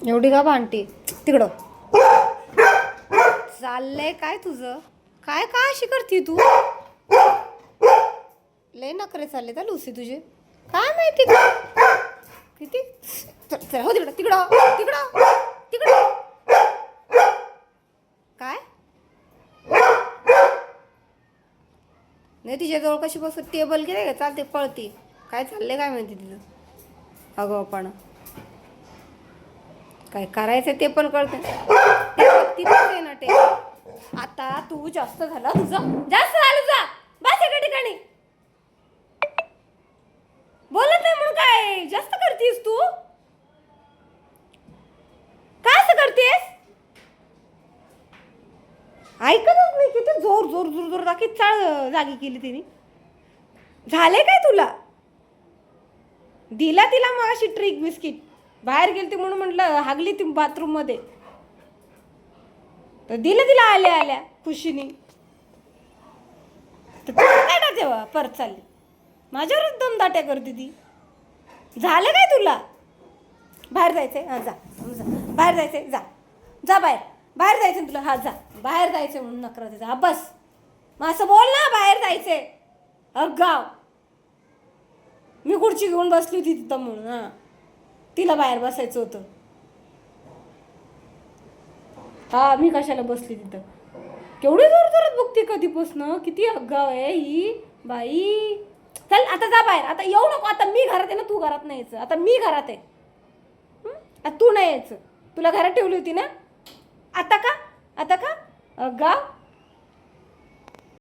एवढी का भांडती तिकडं? चाललंय काय तुझं? काय का अशी करती तू? लय नखरे चालले का लुसी तुझे? काय माहिती का किती? चल हो तिकडं तिकडं तिकडं तिकडं. काय नाही तिच्याजवळ कशी बसत टेबल गेले का चालते पळती. काय चाललंय काय माहिती तिचं? अगं पण काय करायचं ते पण कळते. ती बसते ना टेबल. आता तू जास्त झाला तुझं, जास्त झालं जा बस एका ठिकाणी. बोलत नाही म्हणून काय जास्त करतीस तू? काय असं करतेस? ऐकतच नाही. किती जोर जोर जोर जोर दाखी चाळ जागी केली तिने. झाले काय तुला? दिला तिला मग अशी ट्रिक बिस्किट. बाहेर गेलती म्हणून म्हटलं हागली ती बाथरूम मध्ये, तर दिलं तिला आल्या आल्या खुशीने. तर काय ना तेव्हा परत चालली माझ्यावरच दम दाट्या करते ती. झालं काय तुला? बाहेर जायचंय? हा जा जा बाहेर जायचंय, जा जा बाहेर. बाहेर जायचं तुला? हा जा बाहेर जायचंय म्हणून नकरा तिचा. हा बस मग असं बोल ना, बाहेर जायचंय. गाव मी खुर्ची घेऊन बसली होती तिथं म्हणून. हा तिला बाहेर बसायचं होतं. हा मी कशाला बसली तिथं? केवढी जोर जोरात बघते कधीपासून. किती अगाव आहे ही बाई. चल आता जा बाहेर. आता येऊ नको. आता मी घरात आहे ना, तू घरात नाही यायचं. आता मी घरात आहे. तू नाही यायचं. तुला घरात ठेवली होती ना. आता का? आता का गाव